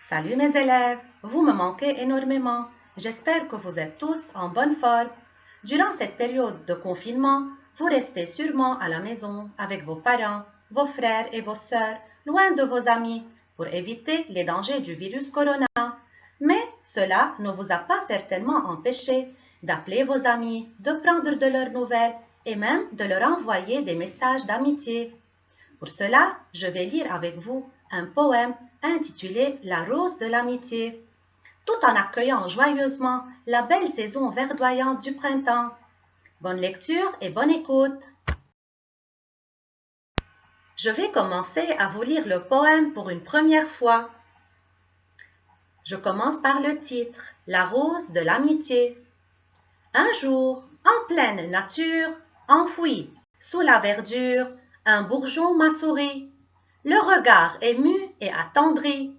Salut mes élèves, vous me manquez énormément. J'espère que vous êtes tous en bonne forme. Durant cette période de confinement, vous restez sûrement à la maison avec vos parents, vos frères et vos sœurs, loin de vos amis, pour éviter les dangers du virus corona. Mais cela ne vous a pas certainement empêché d'appeler vos amis, de prendre de leurs nouvelles et même de leur envoyer des messages d'amitié. Pour cela, je vais lire avec vous un poème intitulé La rose de l'amitié, tout en accueillant joyeusement la belle saison verdoyante du printemps. Bonne lecture et bonne écoute. Je vais commencer à vous lire le poème pour une première fois. Je commence par le titre, La rose de l'amitié. Un jour, en pleine nature, enfoui sous la verdure, un bourgeon m'a souri. Le regard ému et attendri,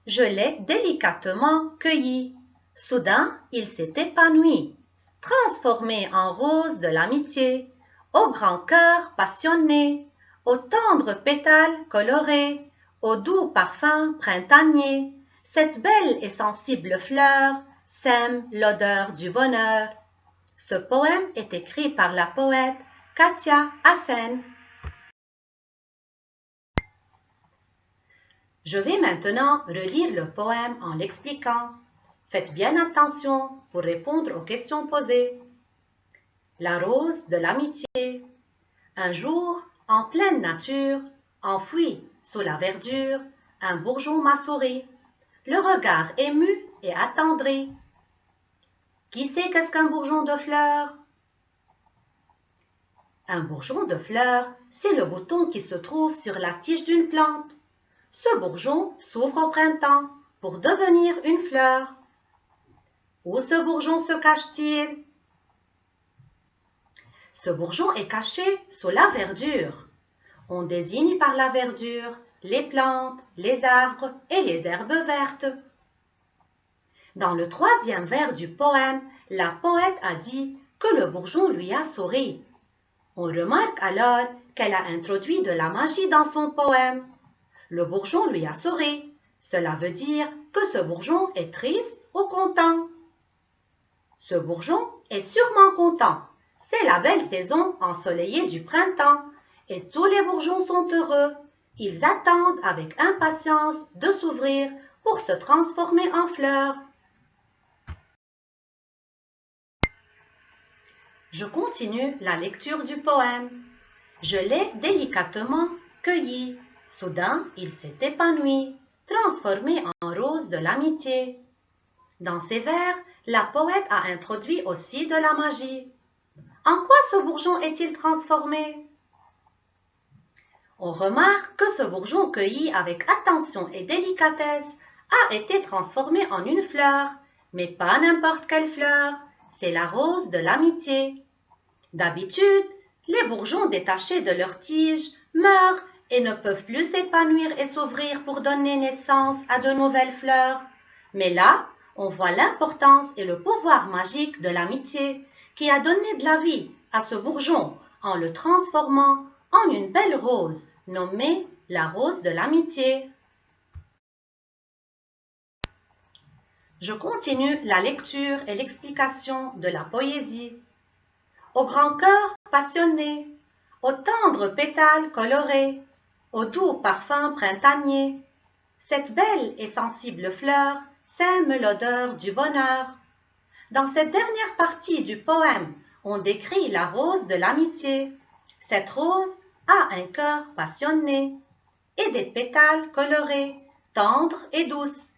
je l'ai délicatement cueilli. Soudain, il s'est épanoui, transformé en rose de l'amitié, au grand cœur passionné, aux tendres pétales colorés, au doux parfum printanier. Cette belle et sensible fleur sème l'odeur du bonheur. Ce poème est écrit par la poète Katia Hassen. Je vais maintenant relire le poème en l'expliquant. Faites bien attention pour répondre aux questions posées. La rose de l'amitié. Un jour, en pleine nature, enfoui sous la verdure, un bourgeon m'a souri, le regard ému et attendri. Qui sait qu'est-ce qu'un bourgeon de fleurs? Un bourgeon de fleurs, c'est le bouton qui se trouve sur la tige d'une plante. Ce bourgeon s'ouvre au printemps pour devenir une fleur. Où ce bourgeon se cache-t-il? Ce bourgeon est caché sous la verdure. On désigne par la verdure les plantes, les arbres et les herbes vertes. Dans le troisième vers du poème, la poète a dit que le bourgeon lui a souri. On remarque alors qu'elle a introduit de la magie dans son poème. Le bourgeon lui a souri. Cela veut dire que ce bourgeon est triste ou content. Ce bourgeon est sûrement content. C'est la belle saison ensoleillée du printemps et tous les bourgeons sont heureux. Ils attendent avec impatience de s'ouvrir pour se transformer en fleurs. Je continue la lecture du poème. Je l'ai délicatement cueilli. Soudain, il s'est épanoui, transformé en rose de l'amitié. Dans ces vers, la poète a introduit aussi de la magie. En quoi ce bourgeon est-il transformé? On remarque que ce bourgeon cueilli avec attention et délicatesse a été transformé en une fleur, mais pas n'importe quelle fleur, c'est la rose de l'amitié. D'habitude, les bourgeons détachés de leur tige meurent et ne peuvent plus s'épanouir et s'ouvrir pour donner naissance à de nouvelles fleurs. Mais là, on voit l'importance et le pouvoir magique de l'amitié qui a donné de la vie à ce bourgeon en le transformant en une belle rose nommée la rose de l'amitié. Je continue la lecture et l'explication de la poésie. Au grand cœur passionné, aux tendres pétales colorés, au doux parfum printanier, cette belle et sensible fleur sème l'odeur du bonheur. Dans cette dernière partie du poème, on décrit la rose de l'amitié. Cette rose a un cœur passionné et des pétales colorés, tendres et douces.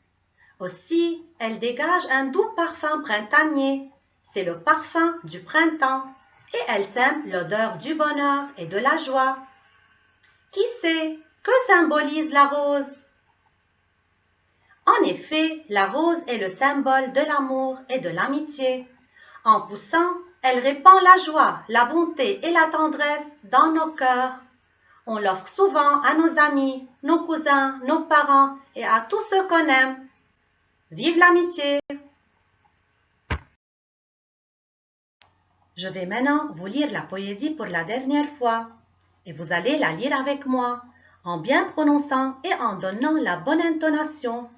Aussi, elle dégage un doux parfum printanier. C'est le parfum du printemps et elle sème l'odeur du bonheur et de la joie. Qui sait que symbolise la rose? En effet, la rose est le symbole de l'amour et de l'amitié. En poussant, elle répand la joie, la bonté et la tendresse dans nos cœurs. On l'offre souvent à nos amis, nos cousins, nos parents et à tous ceux qu'on aime. Vive l'amitié! Je vais maintenant vous lire la poésie pour la dernière fois et vous allez la lire avec moi en bien prononçant et en donnant la bonne intonation.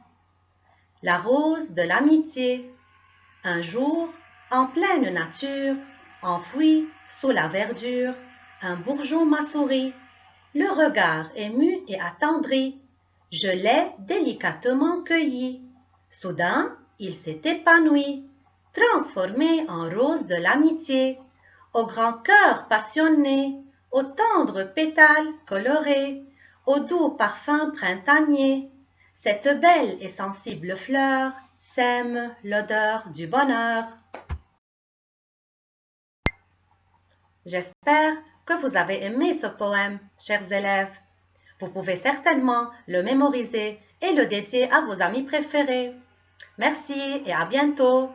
La rose de l'amitié. Un jour, en pleine nature, enfoui sous la verdure, un bourgeon m'a souri, le regard ému et attendri. Je l'ai délicatement cueilli. Soudain, il s'est épanoui, transformé en rose de l'amitié, au grand cœur passionné, aux tendres pétales colorés, au doux parfum printanier. Cette belle et sensible fleur sème l'odeur du bonheur. J'espère que vous avez aimé ce poème, chers élèves. Vous pouvez certainement le mémoriser et le dédier à vos amis préférés. Merci et à bientôt.